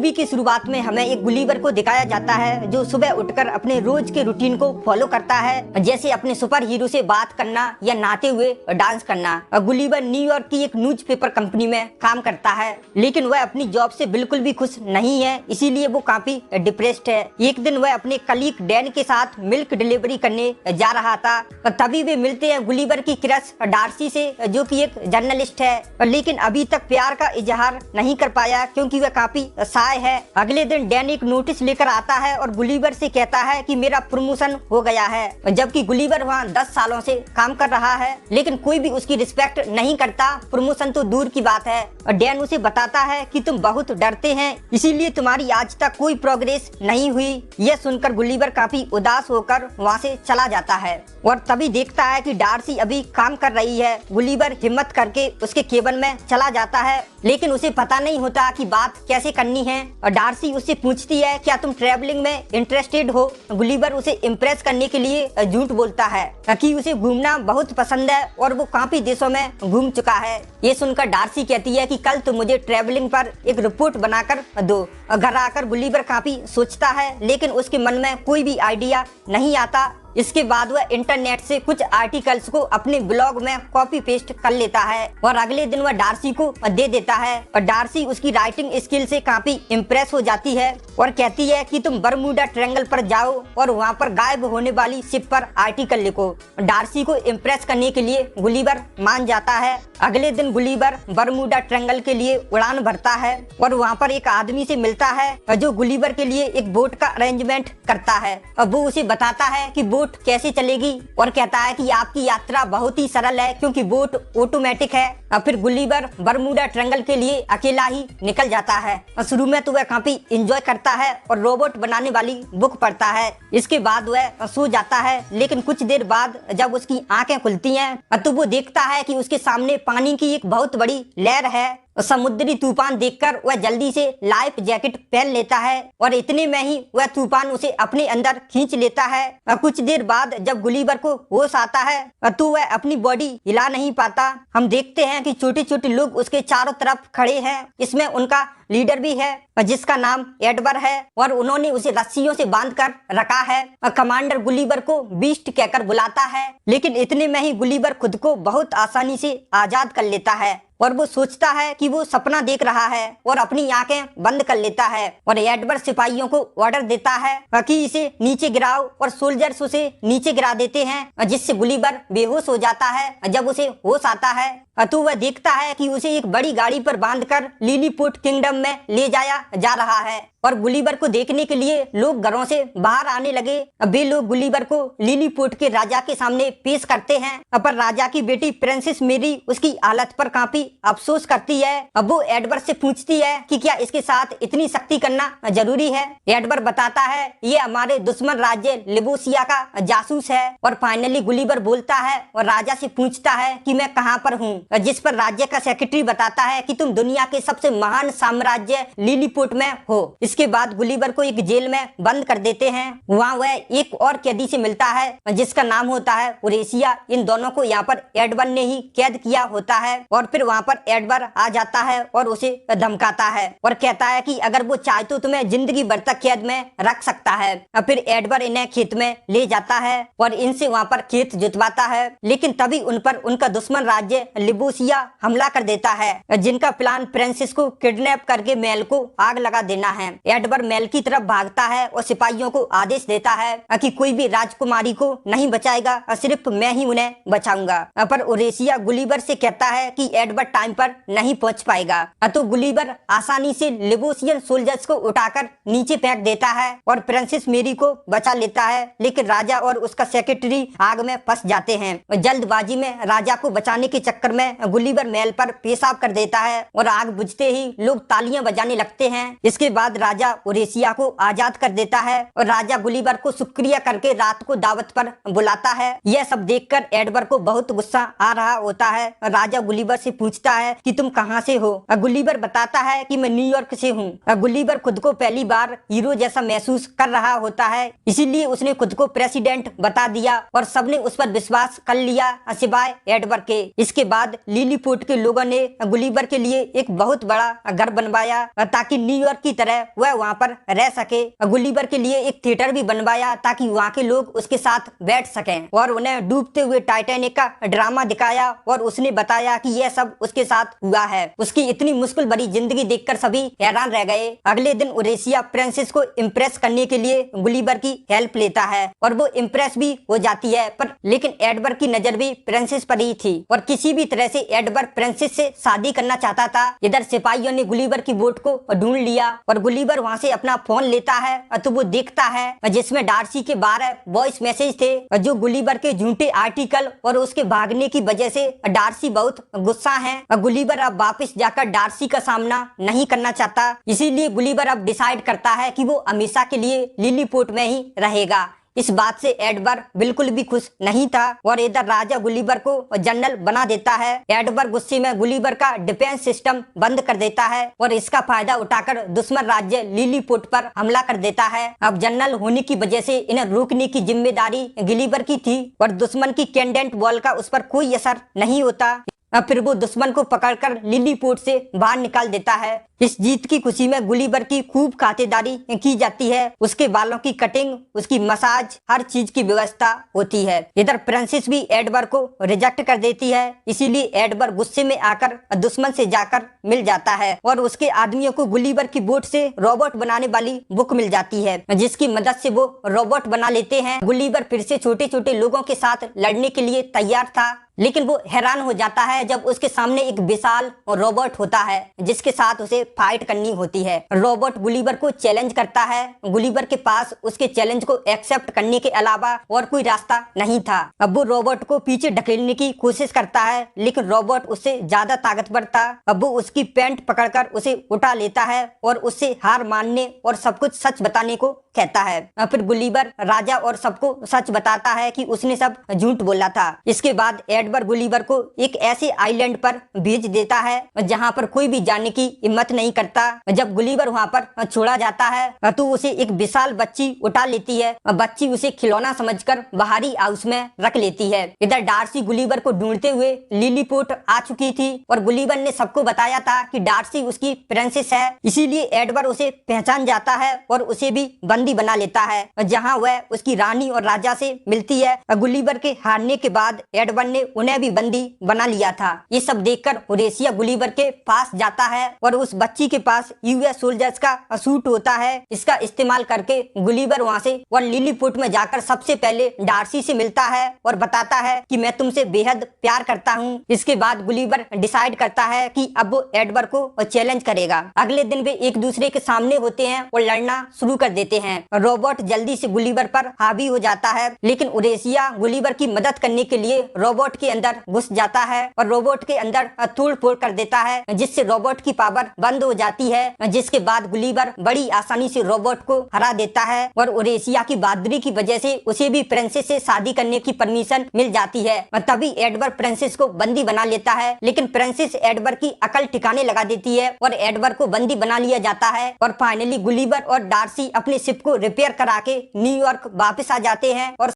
Movie की शुरुआत में हमें एक गुलीवर को दिखाया जाता है जो सुबह उठकर अपने रोज के रूटीन को फॉलो करता है, जैसे अपने सुपर हीरो से बात करना या नहाते हुए डांस करना। गुलीवर न्यूयॉर्क की एक न्यूज़पेपर कंपनी में काम करता है, लेकिन वह अपनी जॉब से बिल्कुल भी खुश नहीं है, इसीलिए वो काफी डिप्रेस्ड है। एक दिन वह अपने कलीग डैन के साथ मिल्क डिलीवरी करने जा रहा था, तभी वे मिलते हैं गुलीवर की क्रश डार्सी से, जो कि एक जर्नलिस्ट है, लेकिन अभी तक प्यार का इजहार नहीं कर पाया क्योंकि वह काफी शाय है। अगले दिन डैन एक नोटिस लेकर आता है और गुलीवर से कहता है कि मेरा प्रमोशन हो गया है, जबकि गुलीवर वहाँ 10 सालों से काम कर रहा है, लेकिन कोई भी उसकी रिस्पेक्ट नहीं करता, प्रमोशन तो दूर की बात है। डैन उसे बताता है कि तुम बहुत डरते हैं, इसीलिए तुम्हारी आज तक कोई प्रोग्रेस नहीं हुई। यह सुनकर गुलीवर काफी उदास होकर वहाँ से चला जाता है और तभी देखता है कि डार्सी अभी काम कर रही है। गुलीवर हिम्मत करके उसके केबिन में चला जाता है, लेकिन उसे पता नहीं होता कि बात कैसे करनी है। और डार्सी उससे पूछती है क्या तुम ट्रैवलिंग में इंटरेस्टेड हो। गुलीवर उसे इम्प्रेस करने के लिए झूठ बोलता है कि उसे घूमना बहुत पसंद है और वो काफी देशों में घूम चुका है। ये सुनकर डार्सी कहती है कि कल तुम मुझे ट्रैवलिंग पर एक रिपोर्ट बनाकर दो। घर आकर गुलीवर काफी सोचता है, लेकिन उसके मन में कोई भी आइडिया नहीं आता। इसके बाद वह इंटरनेट से कुछ आर्टिकल्स को अपने ब्लॉग में कॉपी पेस्ट कर लेता है और अगले दिन वह डार्सी को दे देता है। और डार्सी उसकी राइटिंग स्किल से काफी इम्प्रेस हो जाती है और कहती है कि तुम बरमूडा ट्रायंगल पर जाओ और वहां पर गायब होने वाली शिप पर आर्टिकल लिखो। डार्सी को इम्प्रेस करने के लिए गुलीवर मान जाता है। अगले दिन गुलीवर बरमूडा ट्रायंगल के लिए उड़ान भरता है और वहाँ पर एक आदमी से मिलता है जो गुलीवर के लिए एक बोट का अरेंजमेंट करता है। अब वो उसे बताता है कि बोट कैसे चलेगी और कहता है कि आपकी यात्रा बहुत ही सरल है क्योंकि बोट ऑटोमेटिक है। और फिर गुलीवर बरमूडा ट्रायंगल के लिए अकेला ही निकल जाता है। और शुरू में तो वह काफी एंजॉय करता है और रोबोट बनाने वाली बुक पढ़ता है। इसके बाद वह सो जाता है, लेकिन कुछ देर बाद जब उसकी आंखें खुलती हैं तो वो देखता है कि उसके सामने पानी की एक बहुत बड़ी लहर है। समुद्री तूफान देखकर वह जल्दी से लाइफ जैकेट पहन लेता है और इतने में ही वह तूफान उसे अपने अंदर खींच लेता है। कुछ देर बाद जब गुलीवर को होश आता है तो वह अपनी बॉडी हिला नहीं पाता। हम देखते हैं कि छोटे छोटे लोग उसके चारों तरफ खड़े हैं, इसमें उनका लीडर भी है जिसका नाम एडवर है और उन्होंने उसे रस्सियों से बांधकर रखा है। कमांडर गुलीवर को बीस्ट कहकर बुलाता है, लेकिन इतने में ही गुलीवर खुद को बहुत आसानी से आजाद कर लेता है और वो सोचता है कि वो सपना देख रहा है और अपनी आंखें बंद कर लेता है। और एडवर सिपाहियों को ऑर्डर देता है कि इसे नीचे गिराओ और सोल्जर्स उसे नीचे गिरा देते हैं, जिससे गुलीवर बेहोश हो जाता है। जब उसे होश आता है तो वह देखता है कि उसे एक बड़ी गाड़ी पर बांधकर लिलीपुट किंगडम में ले जाया जा रहा है और गुलीवर को देखने के लिए लोग घरों से बाहर आने लगे। वे लोग गुलीवर को लिलीपुट के राजा के सामने पेश करते हैं, पर राजा की बेटी प्रिंसेस मेरी उसकी हालत पर काफी अफसोस करती है। अब वो एडवर से पूछती है कि क्या इसके साथ इतनी सख्ती करना जरूरी है। एडवर बताता है ये हमारे दुश्मन राज्य लिबोसिया का जासूस है। और फाइनली गुलीवर बोलता है और राजा से पूछता है कि मैं कहाँ पर हूँ, जिस पर राज्य का सेक्रेटरी बताता है कि तुम दुनिया के सबसे महान साम्राज्य लिलीपुट में हो। इसके बाद गुलीवर को एक जेल में बंद कर देते हैं। वहाँ वह एक और कैदी से मिलता है जिसका नाम होता है उरेसिया। इन दोनों को यहाँ पर एडवर ने ही कैद किया होता है और फिर वहाँ पर एडवर आ जाता है और उसे धमकाता है और कहता है कि अगर वो चाहे तो तुम्हें जिंदगी भर तक कैद में रख सकता है। फिर एडवर इन्हें खेत में ले जाता है और इनसे वहाँ पर खेत जुतवाता है, लेकिन तभी उन पर उनका दुश्मन राज्य लिबोसिया हमला कर देता है, जिनका प्लान प्रिंसेस को किडनैप करके महल को आग लगा देना है। एडवर महल की तरफ भागता है और सिपाहियों को आदेश देता है कि कोई भी राजकुमारी को नहीं बचाएगा, सिर्फ मैं ही उन्हें बचाऊंगा। पर उरेसिया गुलीवर से कहता है कि एडवर टाइम पर नहीं पहुंच पाएगा, तो गुलीवर आसानी से लिबोसियन सोल्जर्स को उठाकर नीचे फेंक देता है और प्रिंसेस मेरी को बचा लेता है, लेकिन राजा और उसका सेक्रेटरी आग में फंस जाते हैं। जल्दबाजी में राजा को बचाने के चक्कर में गुलीवर महल पर पेशाब कर देता है और आग बुझते ही लोग तालियां बजाने लगते हैं। इसके बाद राजा उरेसिया को आजाद कर देता है और राजा गुलीवर को शुक्रिया करके रात को दावत पर बुलाता है। यह सब देखकर एडवर को बहुत गुस्सा आ रहा होता है। राजा गुलीवर से पूछता पूछता है कि तुम कहाँ से हो। गुलिवर बताता है कि मैं न्यूयॉर्क से हूँ। गुलिवर खुद को पहली बार हीरो जैसा महसूस कर रहा होता है, इसीलिए उसने खुद को प्रेसिडेंट बता दिया और सबने उस पर विश्वास कर लिया सिवाय एडवर्ड के। इसके बाद लिलीपुट के लोगों ने गुलिवर के लिए एक बहुत बड़ा घर बनवाया ताकि न्यूयॉर्क की तरह वह वहाँ पर रह सके। गुलिवर के लिए एक थिएटर भी बनवाया ताकि वहाँ के लोग उसके साथ बैठ सकें और उन्हें डूबते हुए टाइटैनिक का ड्रामा दिखाया और उसने बताया कि यह सब उसके साथ हुआ है। उसकी इतनी मुश्किल भरी जिंदगी देखकर सभी हैरान रह गए। अगले दिन उरेशिया प्रिंसेस को इम्प्रेस करने के लिए गुलिवर की हेल्प लेता है और वो इम्प्रेस भी हो जाती है, पर लेकिन एडवर्ड की नजर भी प्रिंसेस पर ही थी और किसी भी तरह से एडवर्ड प्रिंसेस से शादी करना चाहता था। इधर सिपाहियों ने गुलिवर की बोट को ढूंढ लिया और गुलिवर वहाँ से अपना फोन लेता है तो वो देखता है जिसमें डार्सी के 12 वॉइस मैसेज थे जो गुलिवर के झूठे आर्टिकल और उसके भागने की वजह से डार्सी बहुत गुस्सा है। गुलिवर अब वापस जाकर डार्सी का सामना नहीं करना चाहता, इसीलिए गुलिवर अब डिसाइड करता है कि वो हमेशा के लिए लिलीपुट में ही रहेगा। इस बात से एडवर्ड बिल्कुल भी खुश नहीं था और इधर राजा गुलिवर को जनरल बना देता है। एडवर्ड गुस्से में गुलिवर का डिफेंस सिस्टम बंद कर देता है और इसका फायदा उठाकर दुश्मन राज्य लिलीपुट पर हमला कर देता है। अब जनरल होने की वजह से इन्हें रोकने की जिम्मेदारी गुलिवर की थी और दुश्मन की कैंडेंट बॉल का उस पर कोई असर नहीं होता। अब फिर वो दुश्मन को पकड़कर लिलीपुट से बाहर निकाल देता है। इस जीत की खुशी में गुलिवर की खूब खातिरदारी की जाती है, उसके बालों की कटिंग, उसकी मसाज, हर चीज की व्यवस्था होती है। इधर प्रिंसेस भी एडवर्ड को रिजेक्ट कर देती है, इसीलिए एडवर्ड गुस्से में आकर दुश्मन से जाकर मिल जाता है और उसके आदमियों को गुलिवर की बोट से रोबोट बनाने वाली बुक मिल जाती है, जिसकी मदद से वो रोबोट बना लेते हैं। गुलिवर फिर से छोटे छोटे लोगों के साथ लड़ने के लिए तैयार था, लेकिन वो हैरान हो जाता है जब उसके सामने एक विशाल रोबोट होता है जिसके साथ उसे फाइट करनी होती है। रोबोट गुलिवर को चैलेंज करता है। गुलिवर के पास उसके चैलेंज को एक्सेप्ट करने के अलावा और कोई रास्ता नहीं था। अब वो रोबोट को पीछे ढकेलने की कोशिश करता है, लेकिन रोबोट उससे ज्यादा ताकतवर था। अब वो उसकी पैंट पकड़कर उसे उठा लेता है और उससे हार मानने और सब कुछ सच बताने को कहता है। फिर गुलिवर राजा और सबको सच बताता है कि उसने सब झूठ बोला था। इसके बाद एडवर्ड गुलिवर को एक ऐसे आइलैंड पर भेज देता है जहाँ पर कोई भी जाने की हिम्मत नहीं करता। जब गुलिवर वहाँ पर छोड़ा जाता है तो उसे एक विशाल बच्ची उठा लेती है। बच्ची उसे खिलौना समझकर बाहरी हाउस में रख लेती है। इधर डार्सी गुलिवर को ढूंढते हुए लिलीपुट आ चुकी थी और गुलिवर ने सबको बताया था कि डार्सी उसकी प्रिंसेस है, इसीलिए एडवर्ड उसे पहचान जाता है और उसे भी बंदी बना लेता है, जहाँ वह उसकी रानी और राजा से मिलती है। गुलिवर के हारने के बाद एडवर्ड ने उन्हें भी बंदी बना लिया था। ये सब देखकर होरेशिया गुलिवर के पास जाता है और उस बच्ची के पास यूएस सोल्जर्स का सूट होता है। इसका इस्तेमाल करके गुलिवर वहाँ से और लिलीपुट में जाकर सबसे पहले डार्सी से मिलता है और बताता है कि मैं तुमसे बेहद प्यार करता हूँ। इसके बाद गुलिवर डिसाइड करता है कि अब वो एडवर्ड को चैलेंज करेगा। अगले दिन वे एक दूसरे के सामने होते हैं और लड़ना शुरू कर देते हैं। रोबोट जल्दी से गुलिवर पर हावी हो जाता है, लेकिन उरेशिया गुलिवर की मदद करने के लिए रोबोट के अंदर घुस जाता है और रोबोट के अंदर तोड़ फोड़ कर देता है, जिससे रोबोट की पावर बंद हो जाती है। जिसके बाद गुलिवर बड़ी आसानी से रोबोट को हरा देता है और उरेशिया की बहादुरी की वजह से उसे भी प्रिंसेस से शादी करने की परमिशन मिल जाती है। तभी एडवर्ड प्रिंसेस को बंदी बना लेता है, लेकिन प्रिंसेस एडवर्ड की अकल ठिकाने लगा देती है और एडवर्ड को बंदी बना लिया जाता है। और फाइनली गुलिवर और डार्सी अपने शिप को रिपेयर करा के न्यूयॉर्क वापस आ जाते हैं और